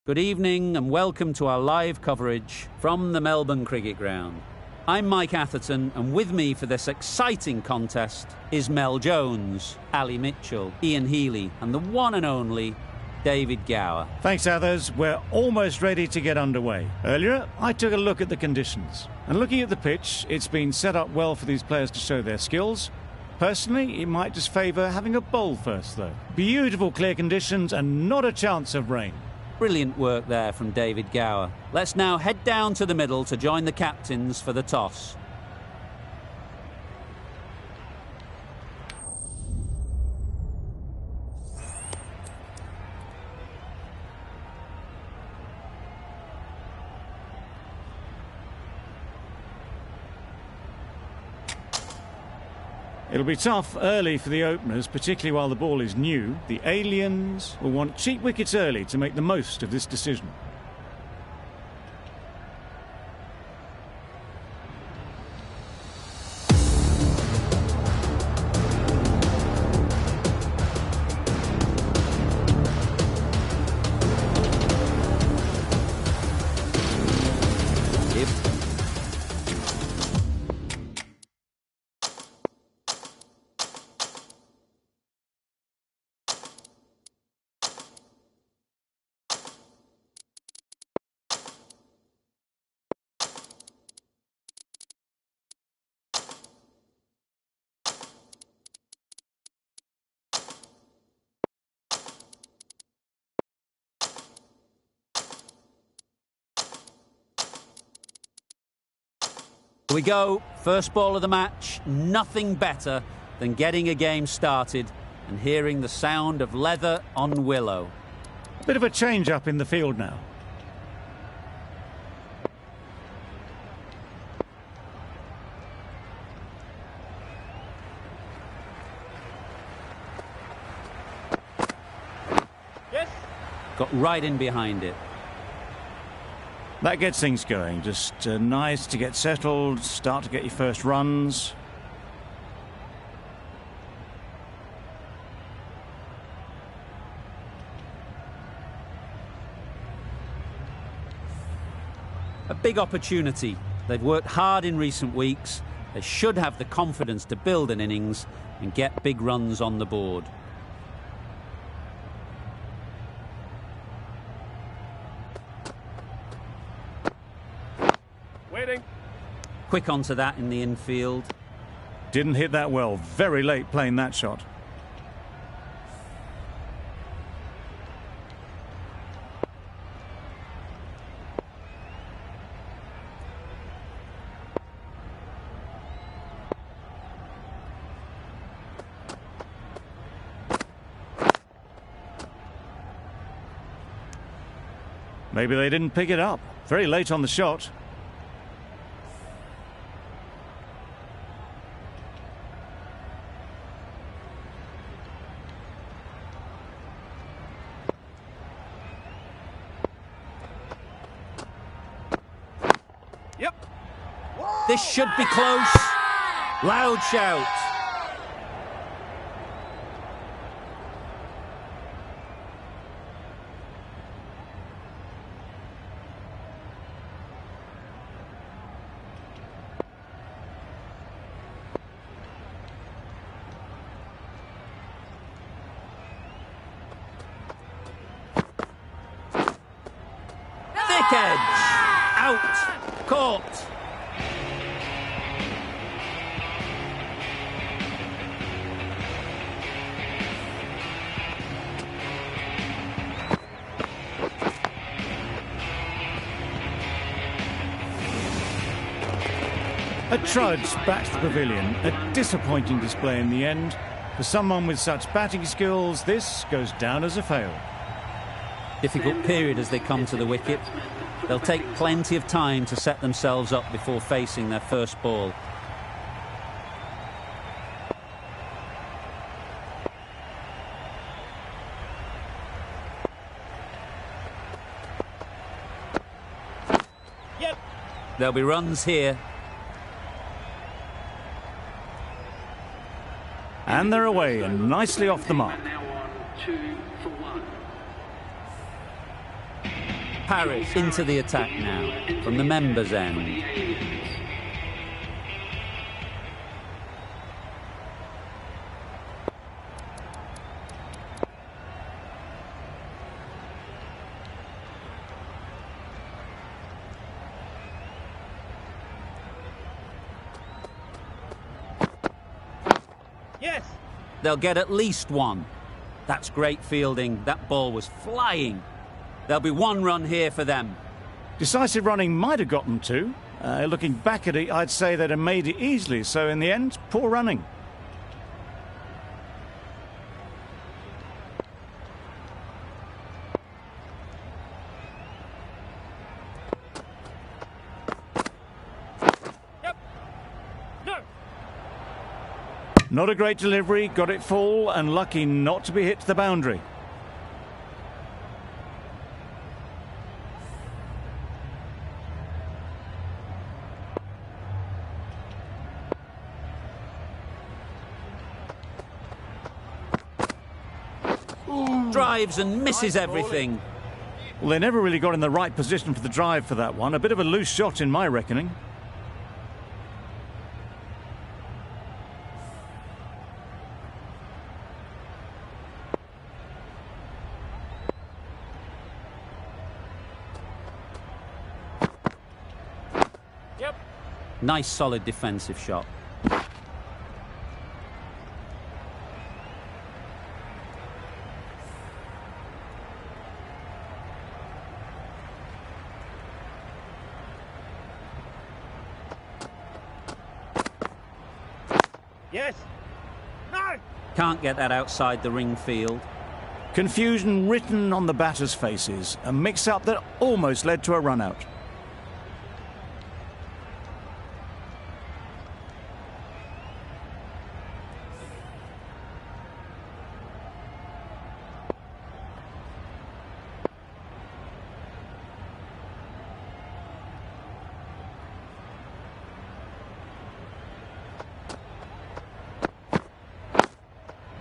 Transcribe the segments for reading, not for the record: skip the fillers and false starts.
Good evening and welcome to our live coverage from the Melbourne Cricket Ground. I'm Mike Atherton, and with me for this exciting contest is Mel Jones, Ali Mitchell, Ian Healy and the one and only David Gower. Thanks, Athers. We're almost ready to get underway. Earlier, I took a look at the conditions. And looking at the pitch, it's been set up well for these players to show their skills. Personally, it might just favour having a bowl first, though. Beautiful clear conditions and not a chance of rain. Brilliant work there from David Gower. Let's now head down to the middle to join the captains for the toss. It'll be tough early for the openers, particularly while the ball is new. The aliens will want cheap wickets early to make the most of this decision. Here we go, first ball of the match. Nothing better than getting a game started and hearing the sound of leather on willow. A bit of a change-up in the field now. Yes. Got right in behind it. That gets things going. Just nice to get settled, start to get your first runs. A big opportunity. They've worked hard in recent weeks. They should have the confidence to build an innings and get big runs on the board. Quick onto that in the infield. Didn't hit that well. Very late playing that shot. Maybe they didn't pick it up. Very late on the shot. This should be close. Loud shout. Thick edge. Out. Caught. A trudge back to the pavilion. A disappointing display in the end. For someone with such batting skills, this goes down as a fail. Difficult period as they come to the wicket. They'll take plenty of time to set themselves up before facing their first ball. Yep. There'll be runs here. And they're away and nicely off the mark. Now on 2 for 1. Paris into the attack now, from the members' end. Yes! They'll get at least one. That's great fielding. That ball was flying. There'll be one run here for them. Decisive running might have got them two. Looking back at it, I'd say they'd have made it easily. So in the end, poor running. Yep! No! Not a great delivery, got it full and lucky not to be hit to the boundary. Drives and misses everything. Well, they never really got in the right position for the drive for that one. A bit of a loose shot in my reckoning. Yep! Nice solid defensive shot. Yes! No! Can't get that outside the ring field. Confusion written on the batters' faces. A mix-up that almost led to a run-out.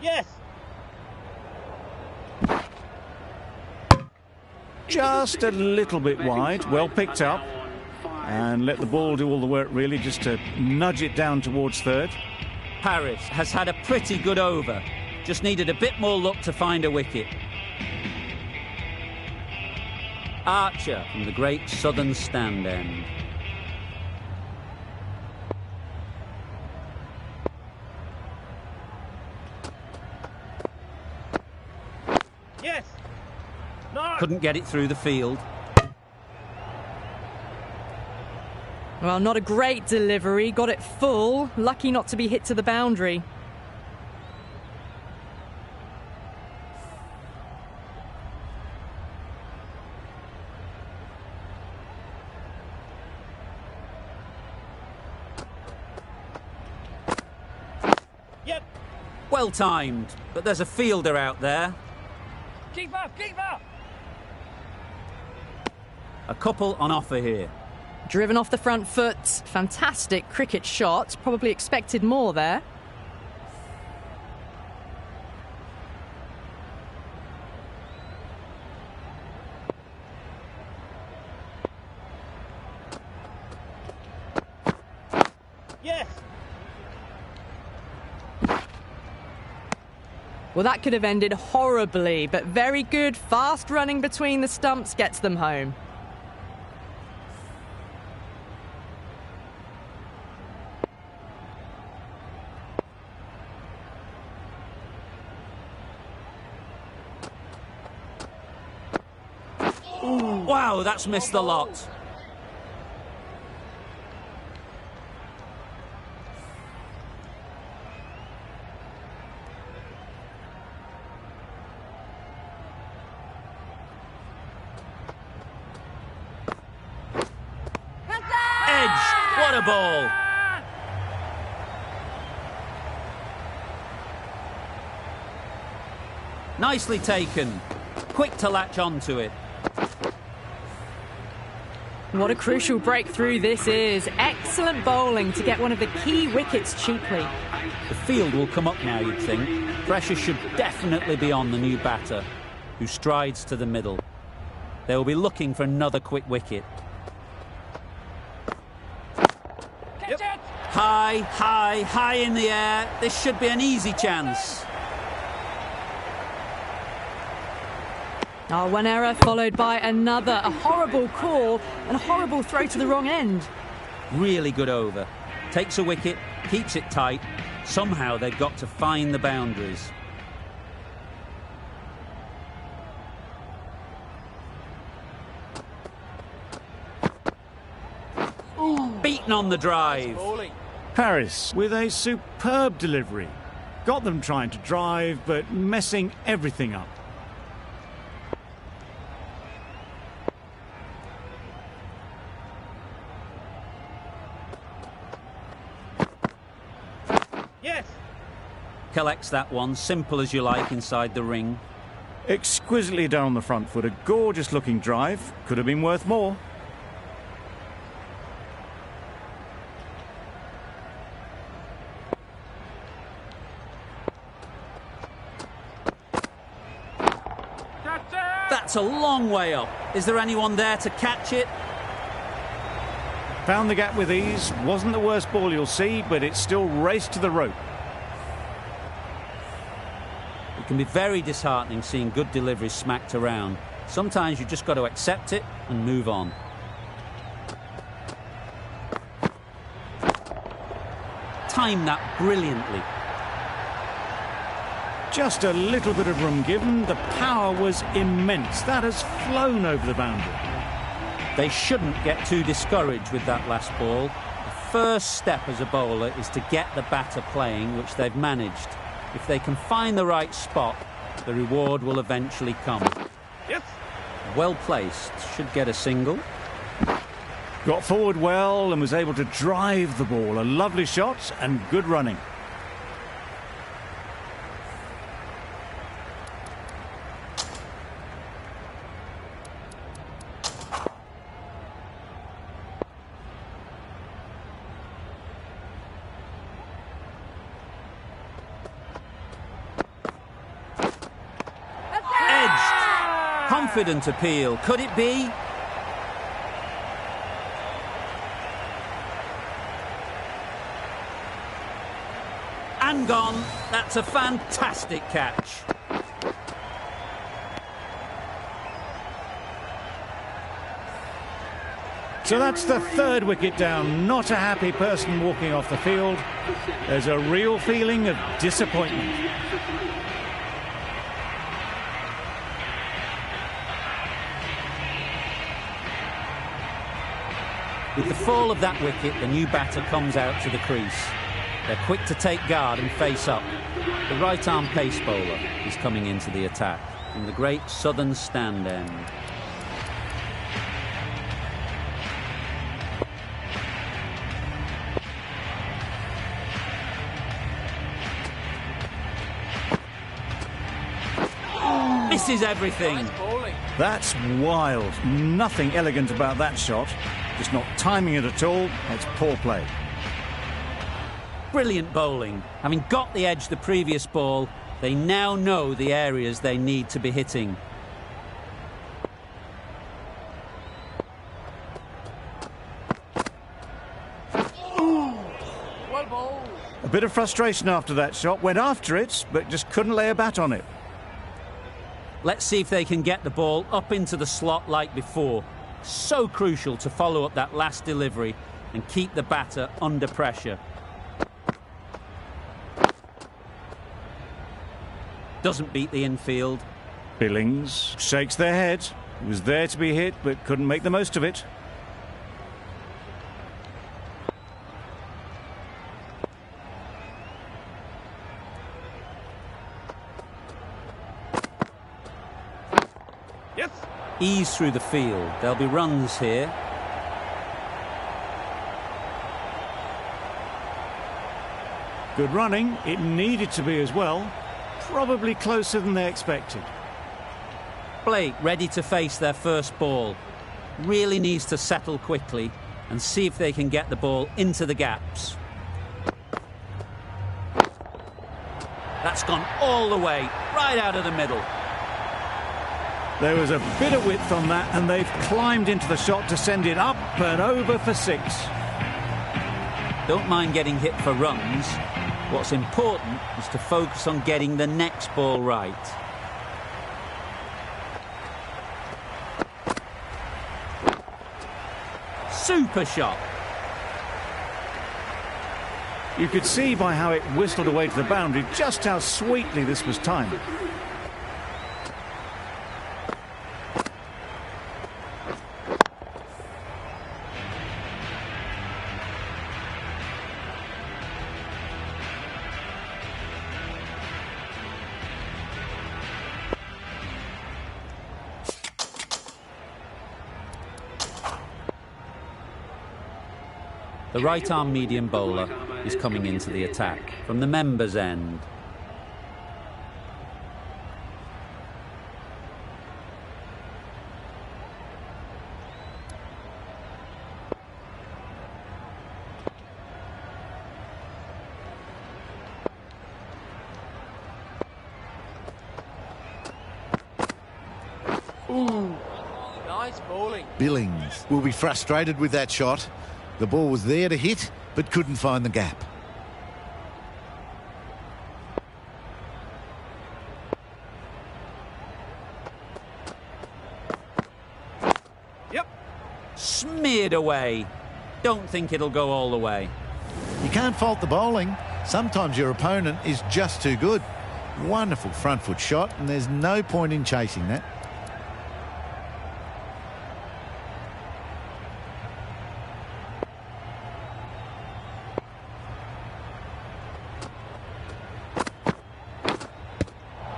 Yes! Just a little bit wide, well picked up. And let the ball do all the work really, just to nudge it down towards third. Paris has had a pretty good over. Just needed a bit more luck to find a wicket. Archer from the great southern stand end. Yes! No! Couldn't get it through the field. Well, not a great delivery. Got it full. Lucky not to be hit to the boundary. Yep! Well timed, but there's a fielder out there. Keep up! Keep up! A couple on offer here. Driven off the front foot. Fantastic cricket shot. Probably expected more there. Yes! Well, that could have ended horribly, but very good. Fast running between the stumps gets them home. Wow, that's missed the lot. Edge, what a ball. Nicely taken. Quick to latch onto it. What a crucial breakthrough this is. Excellent bowling to get one of the key wickets cheaply. The field will come up now, you'd think. Pressure should definitely be on the new batter, who strides to the middle. They'll be looking for another quick wicket. Catch it! High, high, high in the air. This should be an easy chance. Oh, one error followed by another. A horrible call and a horrible throw to the wrong end. Really good over. Takes a wicket, keeps it tight. Somehow they've got to find the boundaries. Beaten on the drive. Paris with a superb delivery. Got them trying to drive, but messing everything up. Yes! Collects that one, simple as you like, inside the ring. Exquisitely done on the front foot. A gorgeous looking drive. Could have been worth more. Catch it! That's a long way up. Is there anyone there to catch it? Found the gap with ease. Wasn't the worst ball you'll see, but it still raced to the rope. It can be very disheartening seeing good deliveries smacked around. Sometimes you've just got to accept it and move on. Timed that brilliantly. Just a little bit of room given. The power was immense. That has flown over the boundary. They shouldn't get too discouraged with that last ball. The first step as a bowler is to get the batter playing, which they've managed. If they can find the right spot, the reward will eventually come. Yes! Well placed, should get a single. Got forward well and was able to drive the ball. A lovely shot and good running. Confident appeal. Could it be? And gone. That's a fantastic catch. So that's the third wicket down. Not a happy person walking off the field. There's a real feeling of disappointment. With the fall of that wicket, the new batter comes out to the crease. They're quick to take guard and face up. The right-arm pace bowler is coming into the attack from the great southern stand end. Misses everything. That's wild. Nothing elegant about that shot. Just not timing it at all. It's poor play. Brilliant bowling. Having got the edge the previous ball, they now know the areas they need to be hitting. Well bowled. A bit of frustration after that shot. Went after it, but just couldn't lay a bat on it. Let's see if they can get the ball up into the slot like before. So crucial to follow up that last delivery and keep the batter under pressure. Doesn't beat the infield. Billings shakes their head. He was there to be hit, but couldn't make the most of it. Yes! Ease through the field. There'll be runs here. Good running. It needed to be as well. Probably closer than they expected. Blake ready to face their first ball. Really needs to settle quickly and see if they can get the ball into the gaps. That's gone all the way, right out of the middle. There was a bit of width on that, and they've climbed into the shot to send it up and over for 6. Don't mind getting hit for runs. What's important is to focus on getting the next ball right. Super shot. You could see by how it whistled away to the boundary just how sweetly this was timed. The right-arm medium bowler is coming into the attack from the members' end. Ooh, nice bowling. Billings will be frustrated with that shot. The ball was there to hit, but couldn't find the gap. Yep. Smeared away. Don't think it'll go all the way. You can't fault the bowling. Sometimes your opponent is just too good. Wonderful front foot shot, and there's no point in chasing that.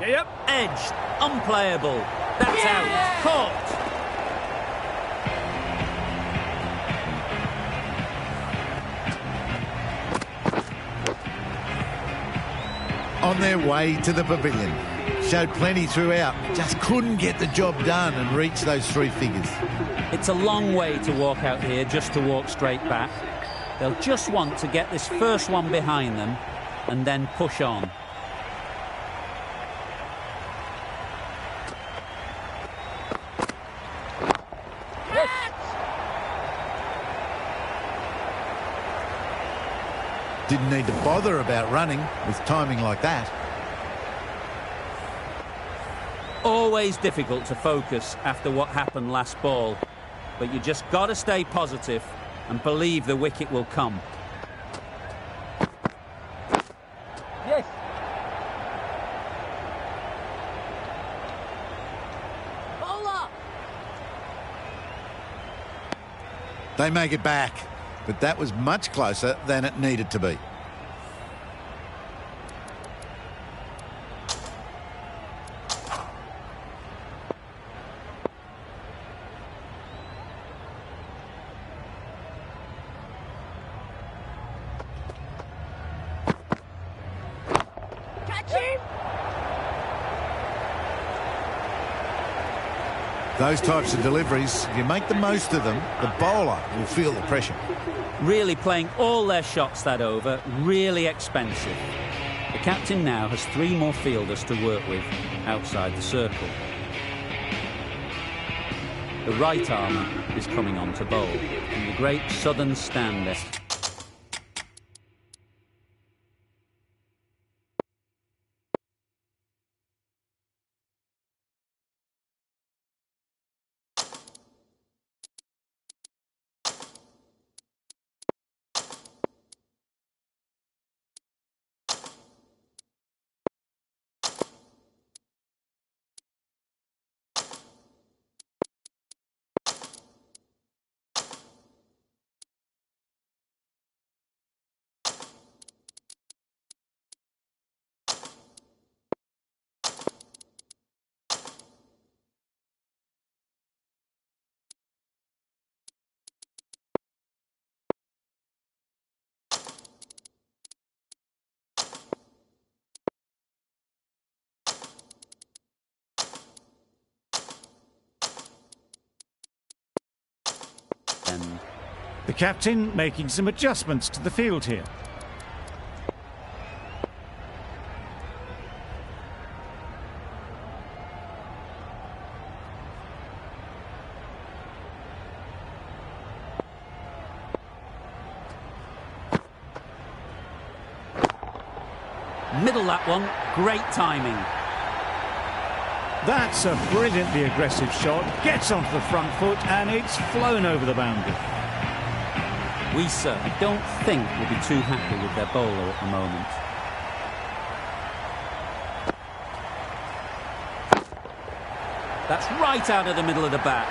Yep. Edged. Unplayable. That's out. Caught. On their way to the pavilion. Showed plenty throughout. Just couldn't get the job done and reach those 3 figures. It's a long way to walk out here just to walk straight back. They'll just want to get this first one behind them and then push on. Didn't need to bother about running with timing like that. Always difficult to focus after what happened last ball, but you just got to stay positive and believe the wicket will come. Yes. Bowler. They make it back, but that was much closer than it needed to be. Catch him. Those types of deliveries, if you make the most of them, the bowler will feel the pressure. Really playing all their shots that over, really expensive. The captain now has 3 more fielders to work with outside the circle. The right armer is coming on to bowl from the great southern stander. The captain making some adjustments to the field here. Middle that one. Great timing. That's a brilliantly aggressive shot. Gets onto the front foot and it's flown over the boundary. Weiser, I don't think, will be too happy with their bowler at the moment. That's right out of the middle of the bat.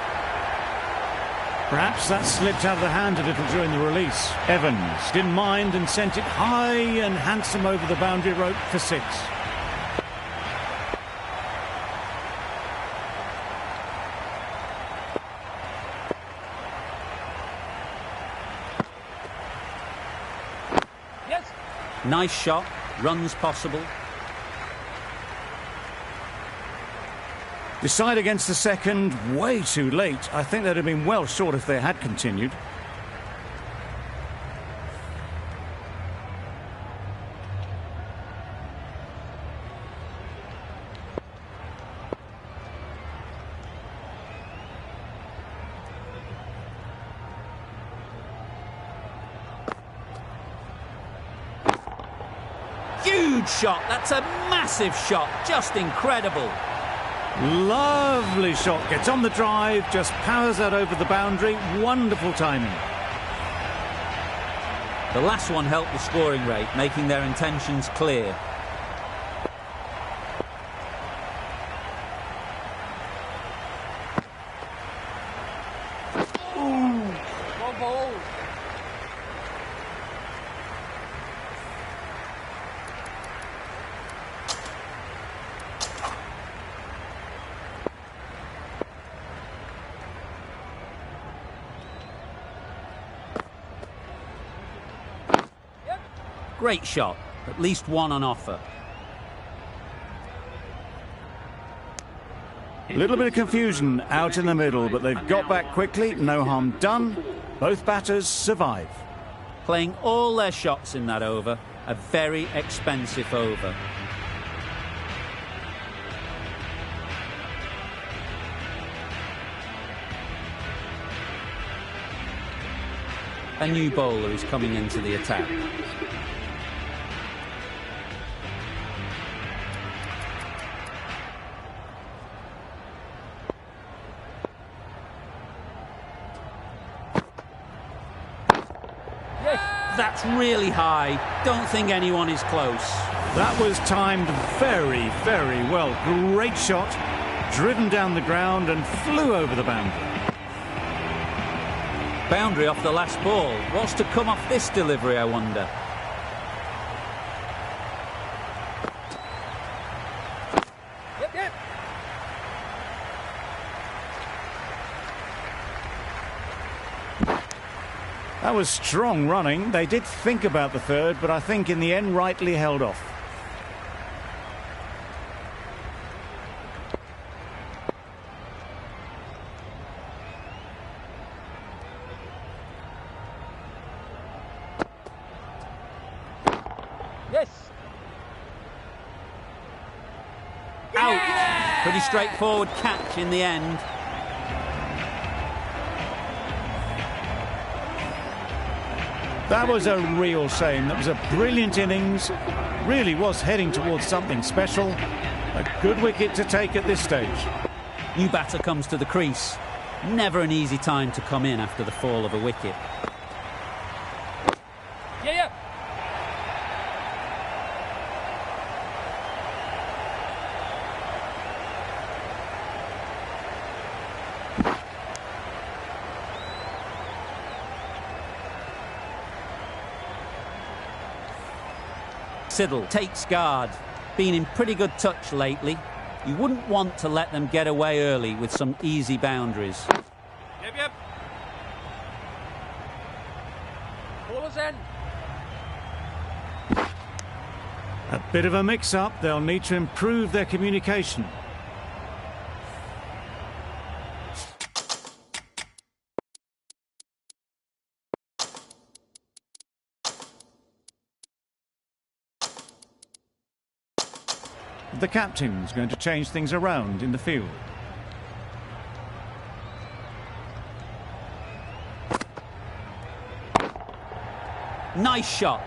Perhaps that slipped out of the hand a little during the release. Evans didn't mind and sent it high and handsome over the boundary rope for 6. Yes. Nice shot. Runs possible. Decide against the second, way too late. I think they'd have been well short if they had continued. Huge shot. That's a massive shot. Just incredible. Lovely shot. Gets on the drive, just powers that over the boundary. Wonderful timing. The last one helped the scoring rate, making their intentions clear. Well bowled. Great shot. At least one on offer. A little bit of confusion out in the middle, but they've got back quickly. No harm done. Both batters survive. Playing all their shots in that over. A very expensive over. A new bowler is coming into the attack. That's really high. Don't think anyone is close. That was timed very, very well. Great shot. Driven down the ground and flew over the boundary. Boundary off the last ball. What's to come off this delivery, I wonder? Yep, yep. That was strong running. They did think about the third, but I think in the end rightly held off. Yes. Out. Pretty straightforward catch in the end. That was a real shame. That was a brilliant innings. Really was heading towards something special. A good wicket to take at this stage. New batter comes to the crease. Never an easy time to come in after the fall of a wicket. Yeah, yeah. Siddle takes guard. Been in pretty good touch lately. You wouldn't want to let them get away early with some easy boundaries. Yep, yep. Ballers in. A bit of a mix-up. They'll need to improve their communication. The captain's going to change things around in the field. Nice shot.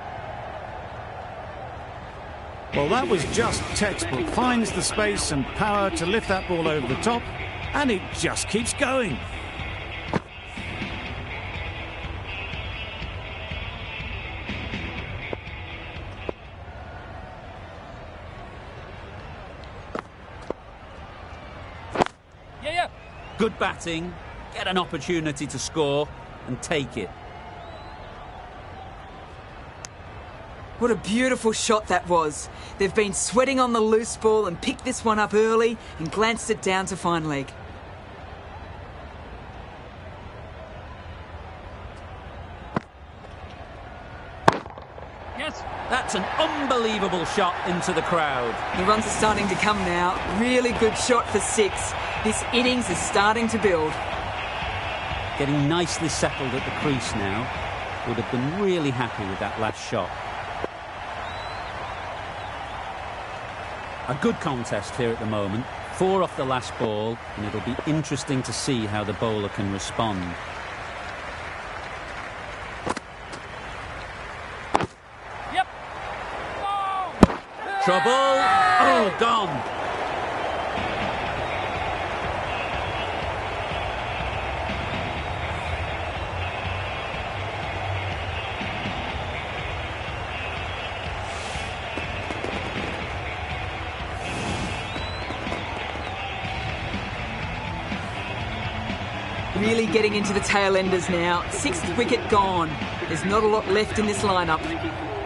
Well, that was just textbook. Finds the space and power to lift that ball over the top, and it just keeps going. Yeah. Good batting, get an opportunity to score and take it. What a beautiful shot that was. They've been sweating on the loose ball and picked this one up early and glanced it down to fine leg. Yes. That's an unbelievable shot into the crowd. The runs are starting to come now. Really good shot for 6. This innings is starting to build. Getting nicely settled at the crease now. Would have been really happy with that last shot. A good contest here at the moment. 4 off the last ball, and it'll be interesting to see how the bowler can respond. Yep. Oh. Trouble! Oh, gone! Really getting into the tail enders now. 6th wicket gone. There's not a lot left in this lineup.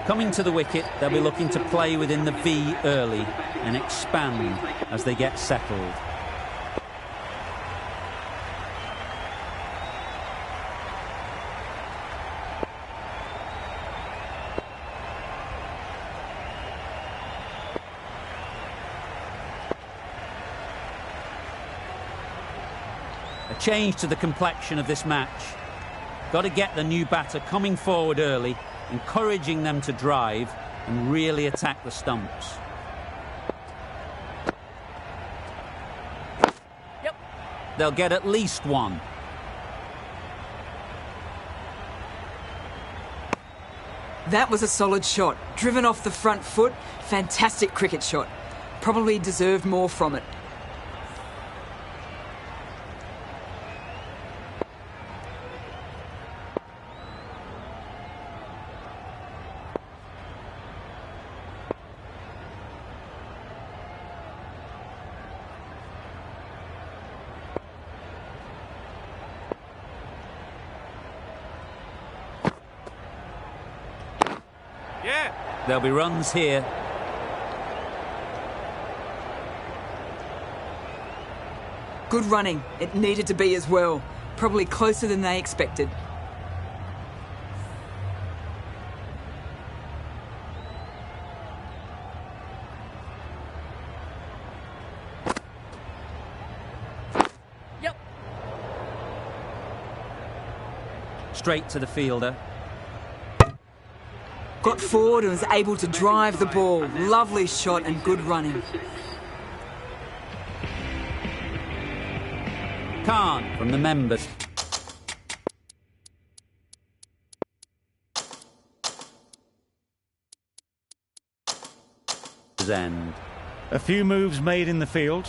Coming to the wicket, they'll be looking to play within the V early and expand as they get settled. A change to the complexion of this match. Got to get the new batter coming forward early, encouraging them to drive and really attack the stumps. Yep. They'll get at least 1. That was a solid shot. Driven off the front foot. Fantastic cricket shot. Probably deserved more from it. Yeah. There'll be runs here. Good running. It needed to be as well. Probably closer than they expected. Yep. Straight to the fielder. Got forward and was able to drive the ball. Lovely shot and good running. Khan from the members. End. A few moves made in the field.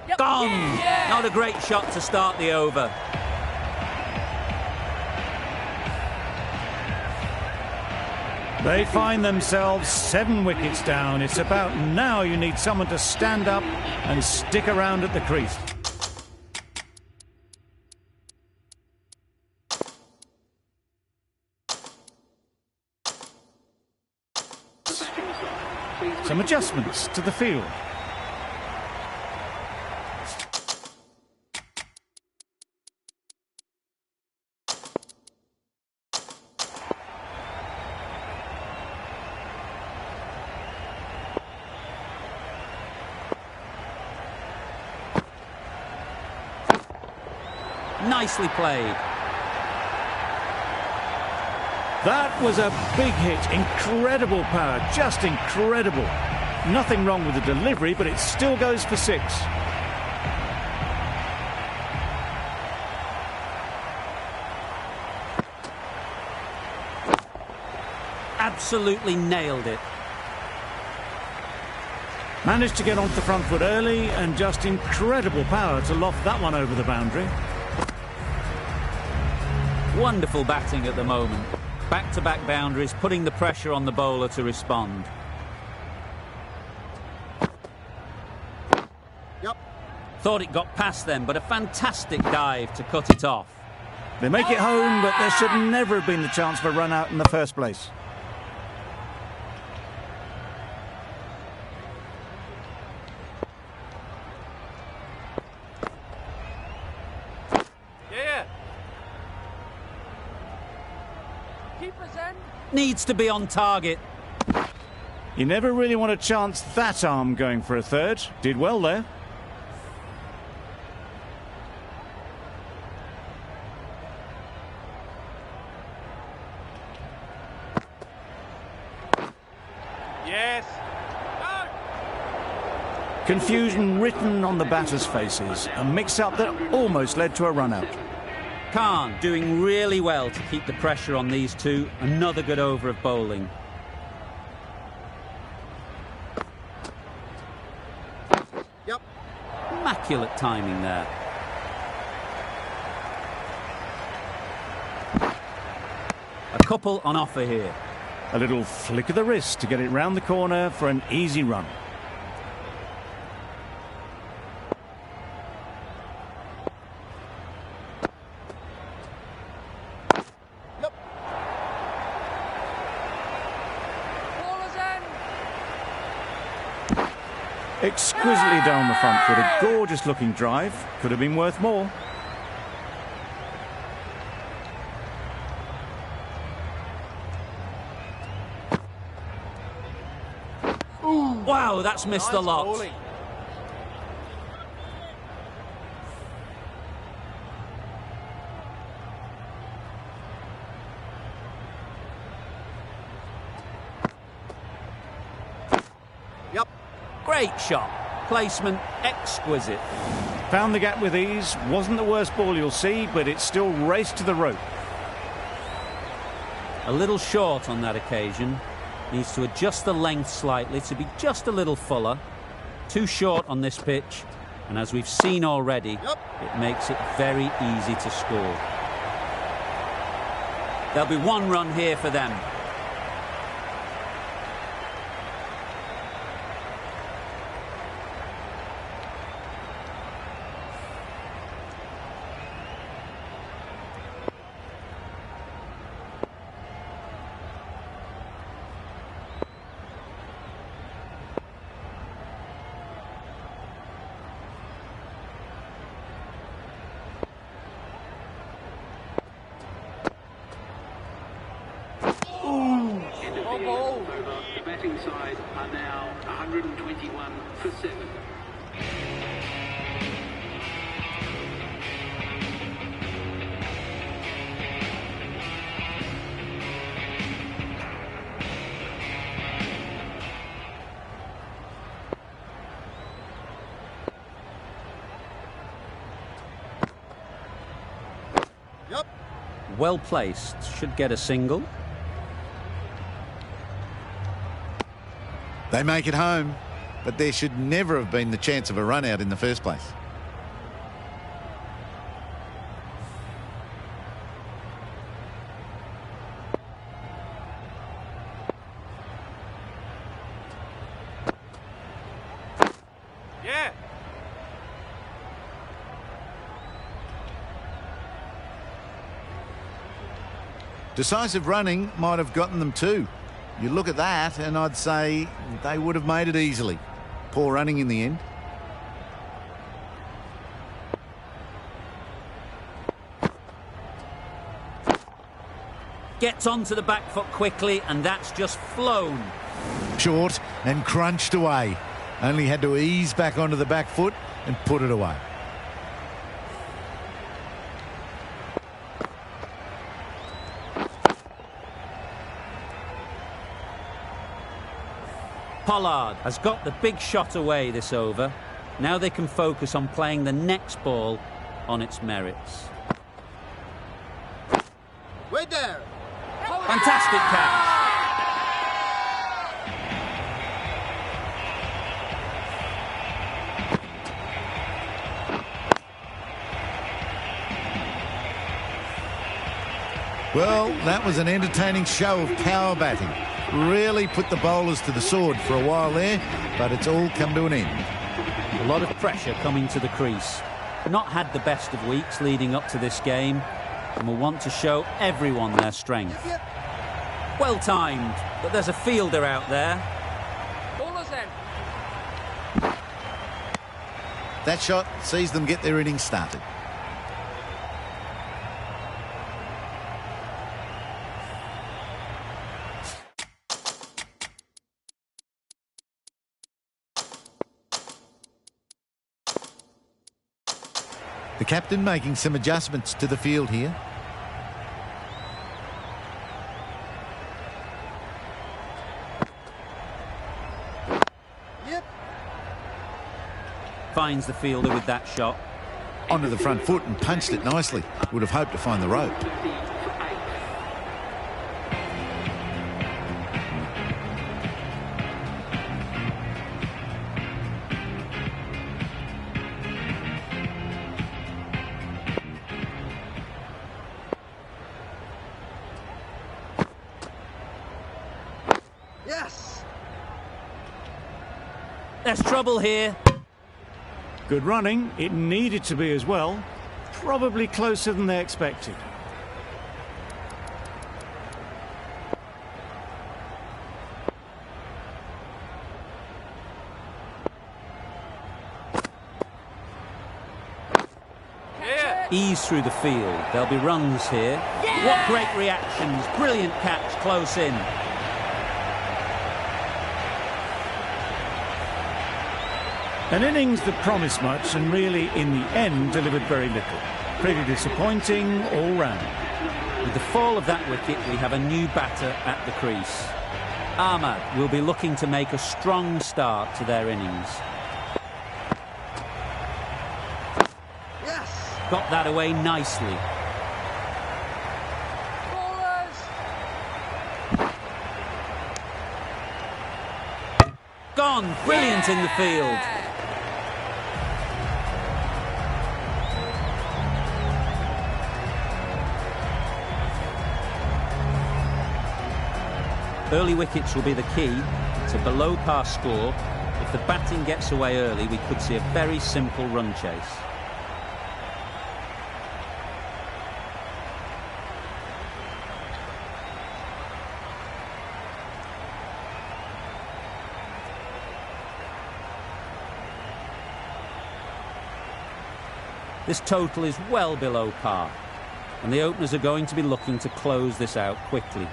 Yep. Gone! Yeah. Not a great shot to start the over. They find themselves 7 wickets down. It's about now you need someone to stand up and stick around at the crease. Some adjustments to the field. Nicely played. That was a big hit. Incredible power. Just incredible. Nothing wrong with the delivery, but it still goes for 6. absolutely nailed it. Managed to get onto the front foot early and just incredible power to loft that one over the boundary. Wonderful batting at the moment. Back-to-back boundaries, putting the pressure on the bowler to respond. Yep. Thought it got past them, but a fantastic dive to cut it off. They make it home, but there should never have been the chance for a run out in the first place. Yeah. Keeper's end. Needs to be on target. You never really want to chance that arm going for a third. Did well there. Yes. No. Confusion written on the batters' faces. A mix-up that almost led to a run-out. Khan doing really well to keep the pressure on these two. Another good over of bowling. Yep. Immaculate timing there. A couple on offer here. A little flick of the wrist to get it round the corner for an easy run. Bowler's end. Exquisitely down the front foot. A gorgeous looking drive. Could have been worth more. Wow, that's missed a lot. Bowling. Yep. Great shot. Placement exquisite. Found the gap with ease. Wasn't the worst ball you'll see, but it still raced to the rope. A little short on that occasion. Needs to adjust the length slightly to be just a little fuller. Too short on this pitch, and as we've seen already, it makes it very easy to score. There'll be one run here for them. The batting side are now 121 for 7. Yep. Well placed. Should get a single. They make it home, but there should never have been the chance of a run out in the first place. Yeah. Decisive running might have gotten them too. You look at that and I'd say they would have made it easily. Poor running in the end. Gets onto the back foot quickly, and that's just flown. Short and crunched away. Only had to ease back onto the back foot and put it away. Pollard has got the big shot away this over. Now they can focus on playing the next ball on its merits. We're there. Fantastic catch. Well, that was an entertaining show of power batting. Really put the bowlers to the sword for a while there, but it's all come to an end. A lot of pressure coming to the crease. Not had the best of weeks leading up to this game, and will want to show everyone their strength. Well timed, but there's a fielder out there. Ballers in. That shot sees them get their innings started. The captain making some adjustments to the field here. Finds the fielder with that shot. Onto the front foot and punched it nicely. Would have hoped to find the rope. Yes. There's trouble here. Good running. It needed to be as well. Probably closer than they expected. Yeah. Ease through the field. There'll be runs here. What great reactions. Brilliant catch close in. An innings that promised much and really, in the end, delivered very little. Pretty disappointing all round. With the fall of that wicket, we have a new batter at the crease. Ahmad will be looking to make a strong start to their innings. Yes. Got that away nicely. Ballers. Gone. Brilliant in the field. Early wickets will be the key. It's a below par score. If the batting gets away early, we could see a very simple run chase. This total is well below par, and the openers are going to be looking to close this out quickly.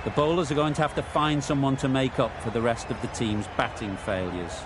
The bowlers are going to have to find someone to make up for the rest of the team's batting failures.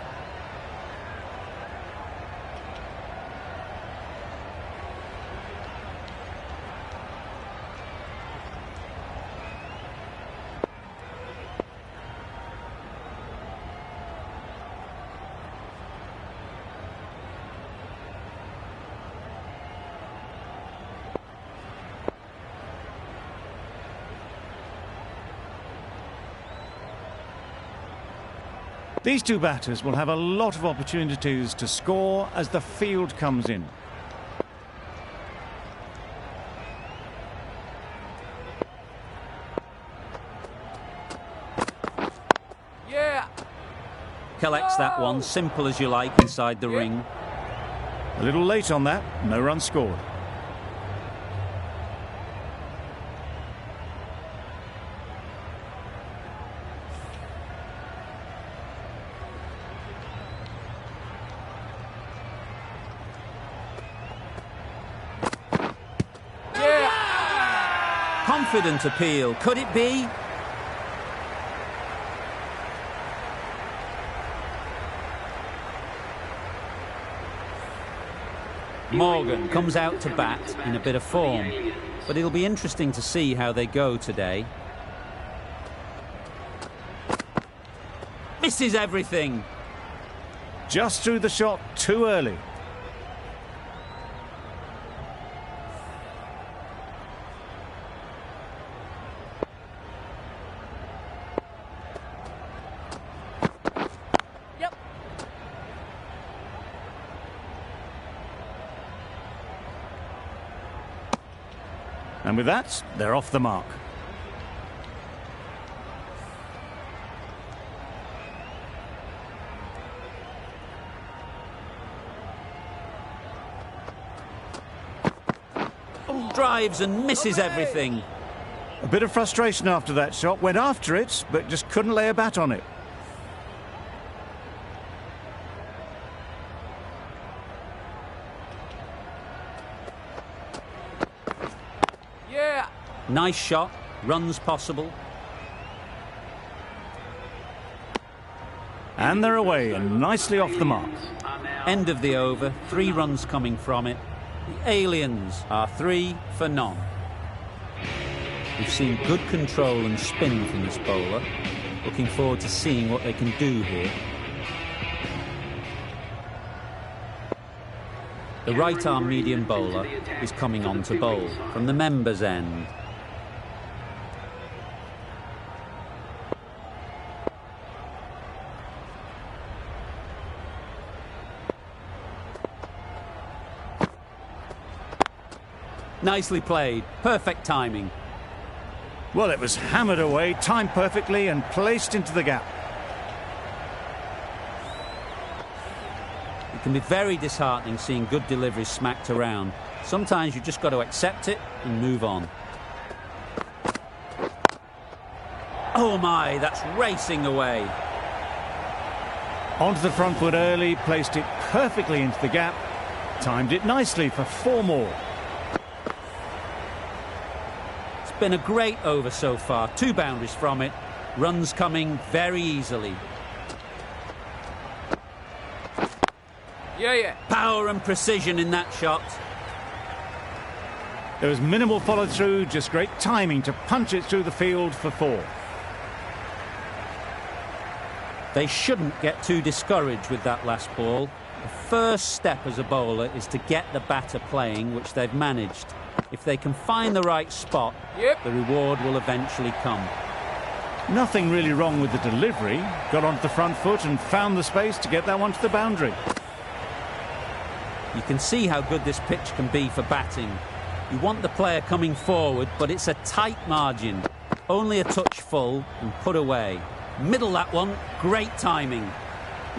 These two batters will have a lot of opportunities to score as the field comes in. Yeah. Collects that one, simple as you like, inside the ring. A little late on that, no run scored. Confident appeal. Could it be? Morgan comes out to bat in a bit of form, but it'll be interesting to see how they go today. Misses everything. Just threw the shot too early. And with that, they're off the mark. Drives and misses everything. A bit of frustration after that shot. Went after it, but just couldn't lay a bat on it. Yeah. Nice shot. Runs possible. And they're away and nicely off the mark. End of the over. 3 runs coming from it. The aliens are 3 for none. We've seen good control and spin from this bowler. Looking forward to seeing what they can do here. The right-arm medium bowler is coming on to bowl from the members' end. Nicely played. Perfect timing. Well, it was hammered away, timed perfectly and placed into the gap. It can be very disheartening seeing good deliveries smacked around. Sometimes you've just got to accept it and move on. Oh my, that's racing away. Onto the front foot early, placed it perfectly into the gap. Timed it nicely for 4 more. Been a great over so far. 2 boundaries from it. Runs coming very easily. Yeah. Power and precision in that shot. There was minimal follow-through, just great timing to punch it through the field for 4. They shouldn't get too discouraged with that last ball. The first step as a bowler is to get the batter playing, which they've managed. If they can find the right spot, the reward will eventually come. Nothing really wrong with the delivery. Got onto the front foot and found the space to get that one to the boundary. You can see how good this pitch can be for batting. You want the player coming forward, but it's a tight margin. Only a touch full and put away. Middle that one, great timing.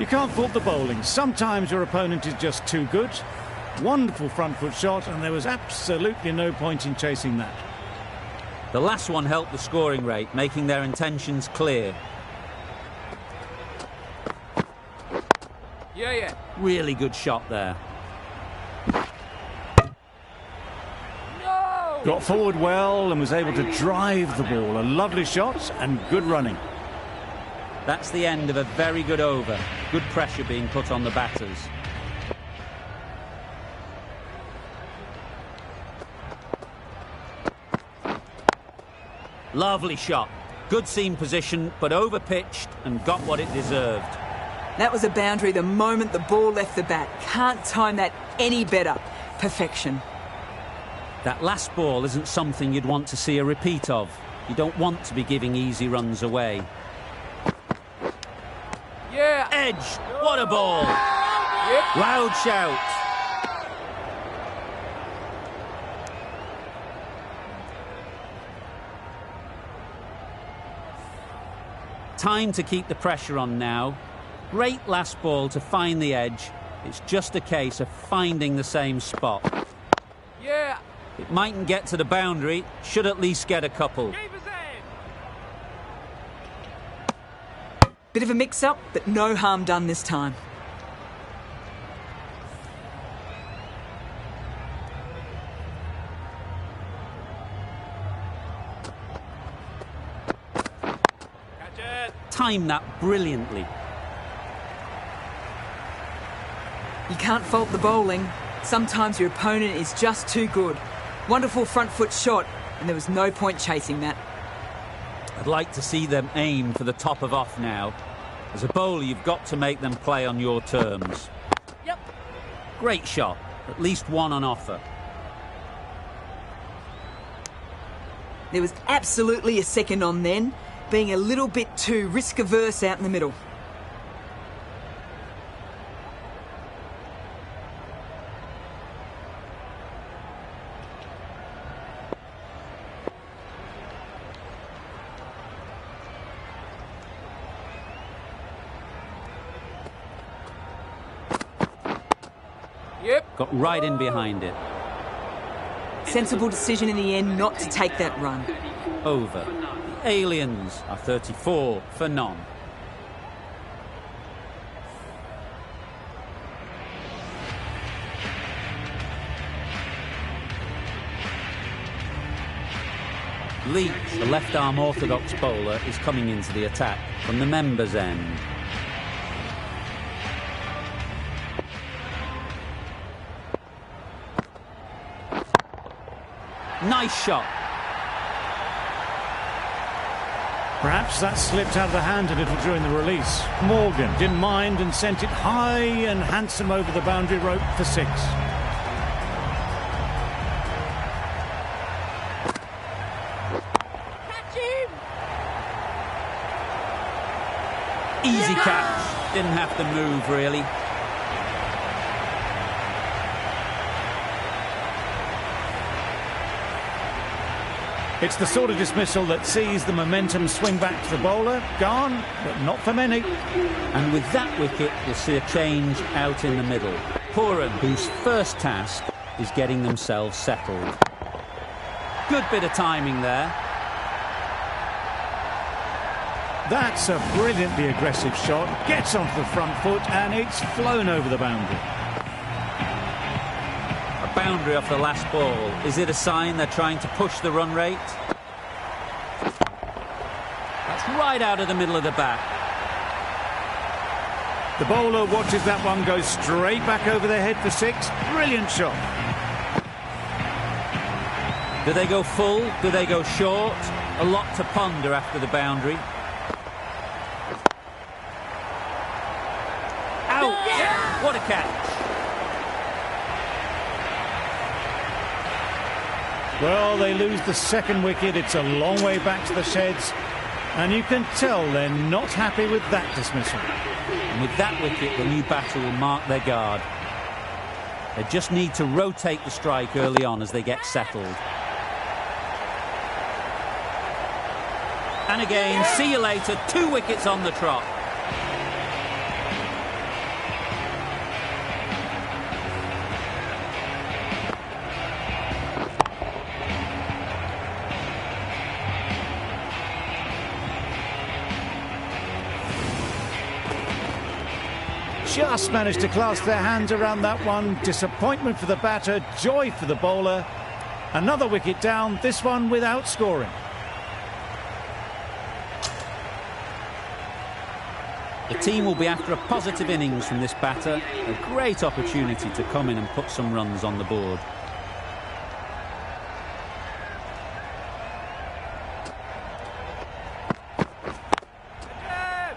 You can't fault the bowling. Sometimes your opponent is just too good. Wonderful front foot shot, and there was absolutely no point in chasing that. The last one helped the scoring rate, making their intentions clear. Yeah. Really good shot there. No! Got forward well and was able to drive the ball. A lovely shot and good running. That's the end of a very good over. Good pressure being put on the batters. Lovely shot. Good seam position, but over-pitched and got what it deserved. That was a boundary the moment the ball left the bat. Can't time that any better. Perfection. That last ball isn't something you'd want to see a repeat of. You don't want to be giving easy runs away. Yeah. Edge! What a ball! Yep. Loud shout. Time to keep the pressure on now. Great last ball to find the edge. It's just a case of finding the same spot. Yeah. It mightn't get to the boundary, should at least get a couple. Bit of a mix-up, but no harm done this time. Timed that brilliantly. You can't fault the bowling. Sometimes your opponent is just too good. Wonderful front foot shot, and there was no point chasing that. I'd like to see them aim for the top of off now. As a bowler, you've got to make them play on your terms. Yep. Great shot. At least one on offer. There was absolutely a second on then, being a little bit too risk-averse out in the middle. Yep. Got right in behind it. Sensible decision in the end not to take that run. Over. The Aliens are 34 for none. Leach, the left-arm orthodox bowler, is coming into the attack from the members' end. Nice shot. Perhaps that slipped out of the hand a little during the release. Morgan didn't mind and sent it high and handsome over the boundary rope for 6. Easy catch. Didn't have to move, really. It's the sort of dismissal that sees the momentum swing back to the bowler. Gone, but not for many. And with that wicket, we'll see a change out in the middle. Puran, whose first task is getting themselves settled. Good bit of timing there. That's a brilliantly aggressive shot. Gets onto the front foot and it's flown over the boundary. A boundary off the last ball. Is it a sign they're trying to push the run rate? That's right out of the middle of the bat. The bowler watches that one go straight back over their head for 6. Brilliant shot. Do they go full? Do they go short? A lot to ponder after the boundary. Out! Yeah! What a catch! Well, they lose the second wicket. It's a long way back to the sheds. And you can tell they're not happy with that dismissal. And with that wicket, the new batter will mark their guard. They just need to rotate the strike early on as they get settled. And again, see you later, 2 wickets on the trot. Just managed to clasp their hands around that one. Disappointment for the batter, joy for the bowler. Another wicket down, this one without scoring. The team will be after a positive innings from this batter. A great opportunity to come in and put some runs on the board.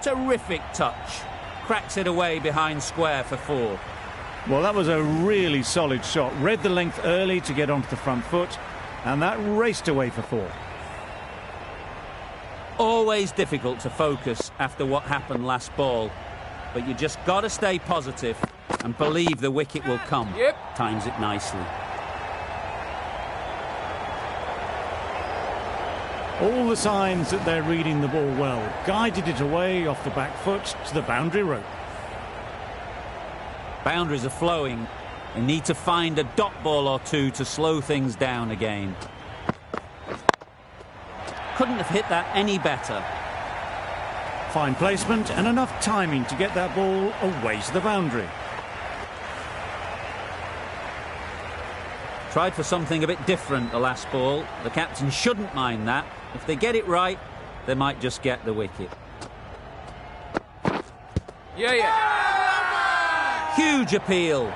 Terrific touch. Cracks it away behind square for 4. Well, that was a really solid shot. Read the length early to get onto the front foot, and that raced away for 4. Always difficult to focus after what happened last ball, but you just got to stay positive and believe the wicket will come. Yep. Times it nicely. All the signs that they're reading the ball well. Guided it away off the back foot to the boundary rope. Boundaries are flowing. They need to find a dot ball or 2 to slow things down again. Couldn't have hit that any better. Fine placement and enough timing to get that ball away to the boundary. Tried for something a bit different the last ball. The captain shouldn't mind that. If they get it right, they might just get the wicket. Yeah. Huge appeal.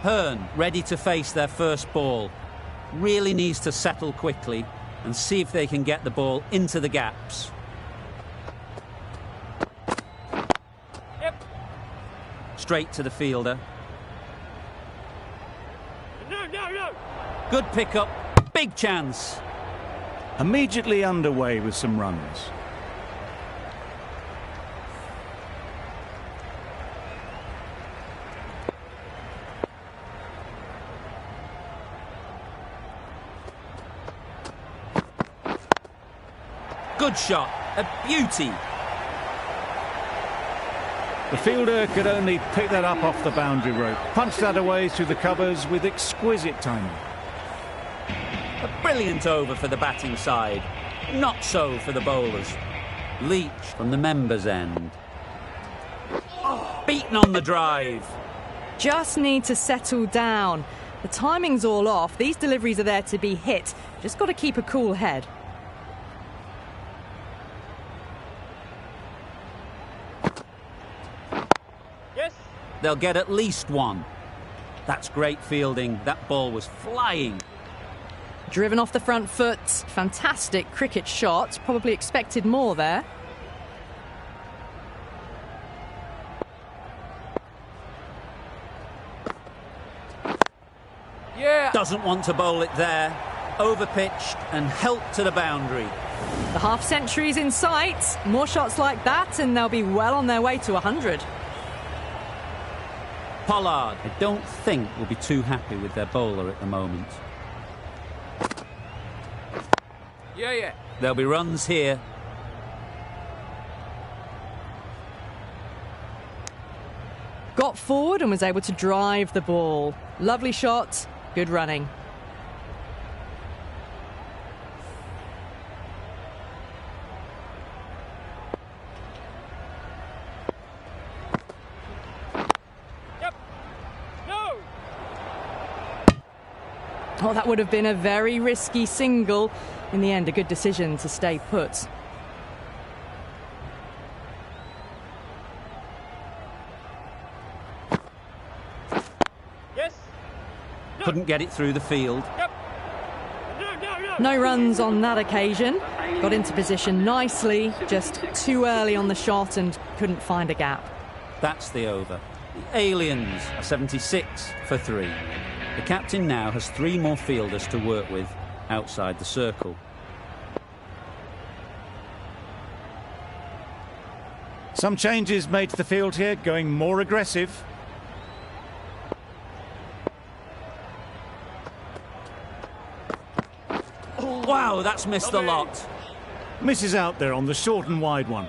Hearn ready to face their first ball. Really needs to settle quickly and see if they can get the ball into the gaps. Yep. Straight to the fielder. No. Good pick-up, big chance. Immediately underway with some runs. Good shot. A beauty. The fielder could only pick that up off the boundary rope. Punched that away through the covers with exquisite timing. A brilliant over for the batting side. Not so for the bowlers. Leach from the members' end. Beaten on the drive. Just need to settle down. The timing's all off. These deliveries are there to be hit. Just got to keep a cool head. Yes. They'll get at least one. That's great fielding. That ball was flying. Driven off the front foot. Fantastic cricket shot. Probably expected more there. Yeah. Doesn't want to bowl it there. Overpitched and helped to the boundary. The half-century's in sight. More shots like that and they'll be well on their way to 100. Pollard, I don't think, will be too happy with their bowler at the moment. Yeah. There'll be runs here. Got forward and was able to drive the ball. Lovely shot, good running. Yep. No. Oh, that would have been a very risky single. In the end, a good decision to stay put. Yes. Couldn't get it through the field. Yep. No. No runs on that occasion. Got into position nicely, just too early on the shot and couldn't find a gap. That's the over. The Aliens are 76 for 3. The captain now has 3 more fielders to work with outside the circle. Some changes made to the field here, going more aggressive. Wow, that's missed a lot. Misses out there on the short and wide one.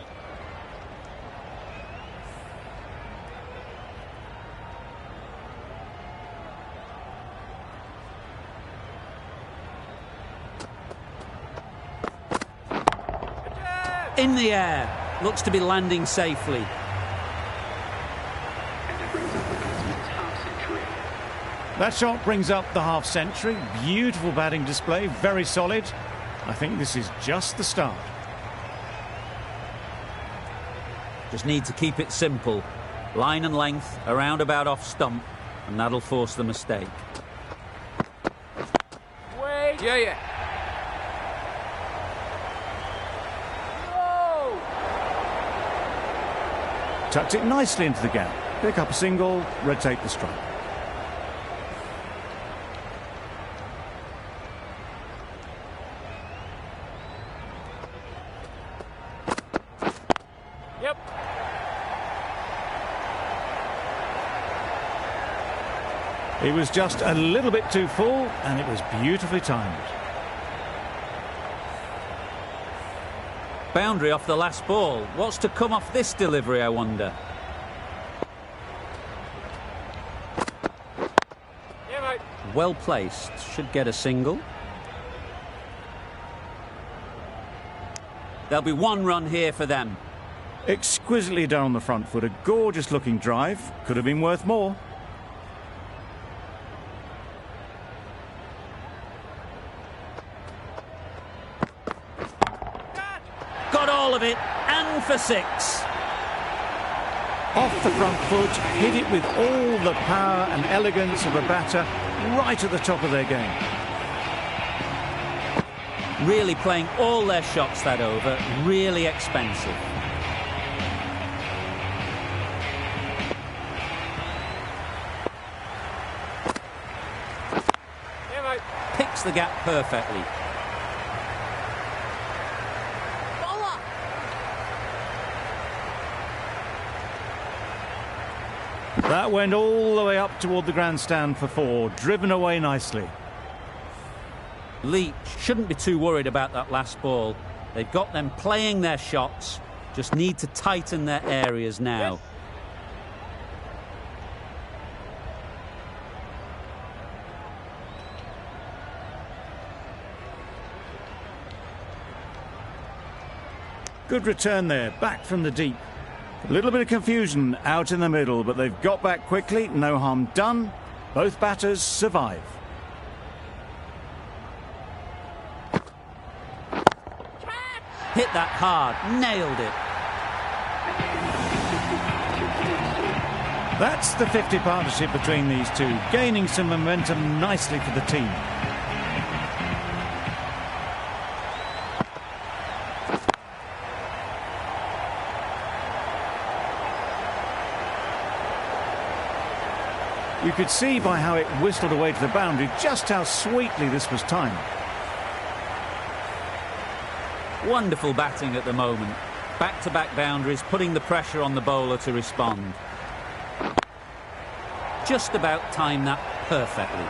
In the air. Looks to be landing safely. That shot brings up the half-century. Beautiful batting display, very solid. I think this is just the start. Just need to keep it simple. Line and length, around about off stump, and that'll force the mistake. Wait. Yeah. No. Tucked it nicely into the gap. Pick up a single, rotate the strike. Yep. He was just a little bit too full, and it was beautifully timed. Boundary off the last ball. What's to come off this delivery, I wonder? Yeah, mate. Well placed. Should get a single. There'll be 1 run here for them. Exquisitely done on the front foot. A gorgeous looking drive. Could have been worth more. Got all of it, and for 6. Off the front foot, hit it with all the power and elegance of a batter, right at the top of their game. Really playing all their shots that over. Really expensive. Yeah, mate. Picks the gap perfectly. That went all the way up toward the grandstand for 4, driven away nicely. Leach shouldn't be too worried about that last ball. They've got them playing their shots, just need to tighten their areas now. Good return there, back from the deep. A little bit of confusion out in the middle, but they've got back quickly, no harm done. Both batters survive. Hit that hard, nailed it. That's the 50 partnership between these two, gaining some momentum nicely for the team. You could see by how it whistled away to the boundary just how sweetly this was timed. Wonderful batting at the moment. Back-to-back boundaries, putting the pressure on the bowler to respond. Just about timed that perfectly.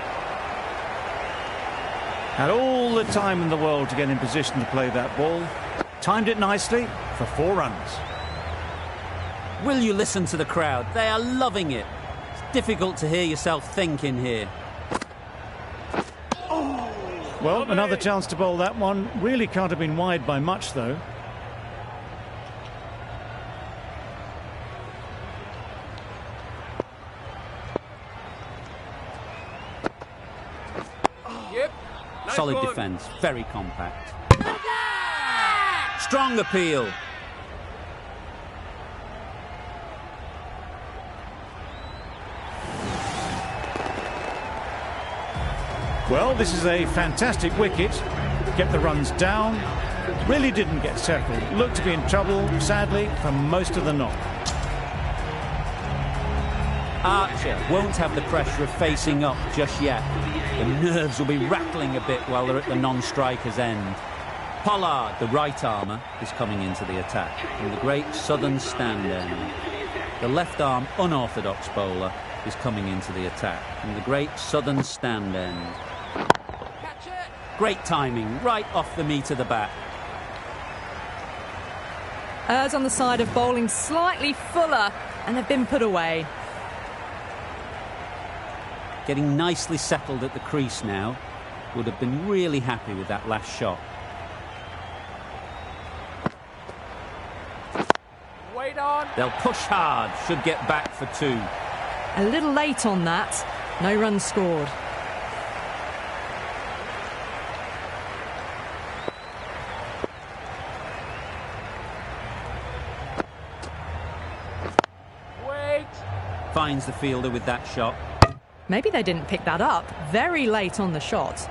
Had all the time in the world to get in position to play that ball. Timed it nicely for 4 runs. Will you listen to the crowd? They are loving it. It's difficult to hear yourself think in here. Well, another chance to bowl that one. Really can't have been wide by much, though. Yep. Nice Solid one. defence, very compact. Strong appeal. Well, this is a fantastic wicket. Get the runs down. Really didn't get settled. Looked to be in trouble, sadly, for most of the knock. Archer won't have the pressure of facing up just yet. The nerves will be rattling a bit while they're at the non-striker's end. Pollard, the right armour, is coming into the attack from the great southern stand end. The left arm unorthodox bowler is coming into the attack from the great southern stand end. Great timing, right off the meat of the bat. Errs on the side of bowling slightly fuller, and they've been put away. Getting nicely settled at the crease now. Would have been really happy with that last shot. Wait on. They'll push hard, should get back for 2. A little late on that. No runs scored. Wait. Finds the fielder with that shot. Maybe they didn't pick that up. Very late on the shot.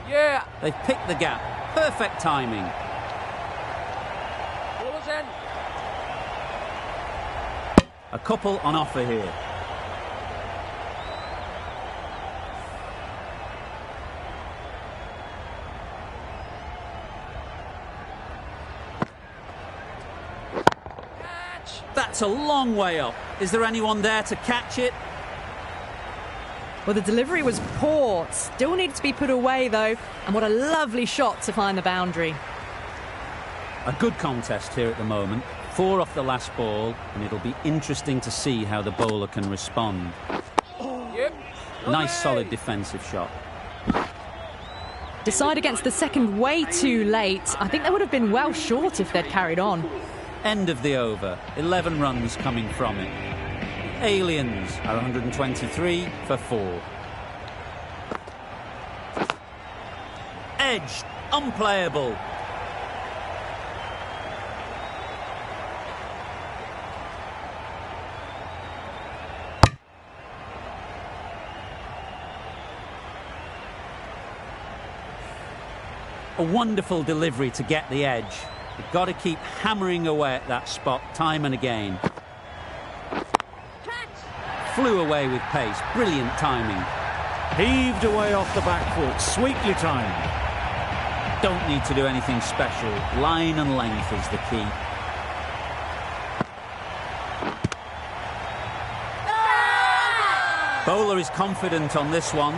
Yeah. They've picked the gap. Perfect timing. Ball's in. A couple on offer here. Catch. That's a long way up. Is there anyone there to catch it? Well, the delivery was poor. Still needed to be put away, though. And what a lovely shot to find the boundary. A good contest here at the moment. 4 off the last ball, and it'll be interesting to see how the bowler can respond. Yep. Nice, solid defensive shot. Decide against the second way too late. I think they would have been well short if they'd carried on. End of the over. 11 runs coming from it. Aliens are 123 for 4. Edged, unplayable. A wonderful delivery to get the edge. You've got to keep hammering away at that spot time and again. Flew away with pace. Brilliant timing. Heaved away off the back foot. Sweetly timed. Don't need to do anything special. Line and length is the key. Bowler is confident on this one.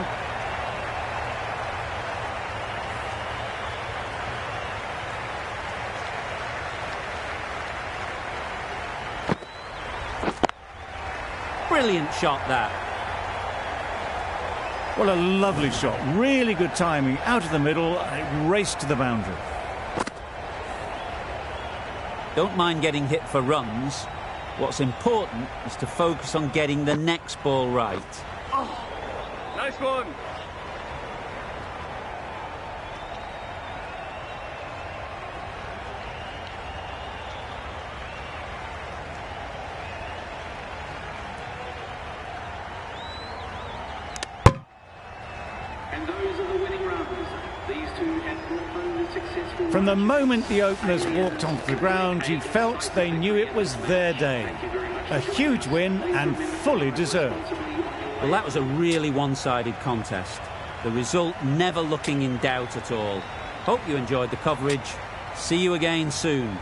Brilliant shot that. Well, a lovely shot. Really good timing. Out of the middle, and it raced to the boundary. Don't mind getting hit for runs. What's important is to focus on getting the next ball right. Nice one. And those are the winning runs. These two have brought home the successful... From the moment the openers walked onto the ground, you felt they knew it was their day. A huge win and fully deserved. Well, that was a really one-sided contest. The result never looking in doubt at all. Hope you enjoyed the coverage. See you again soon.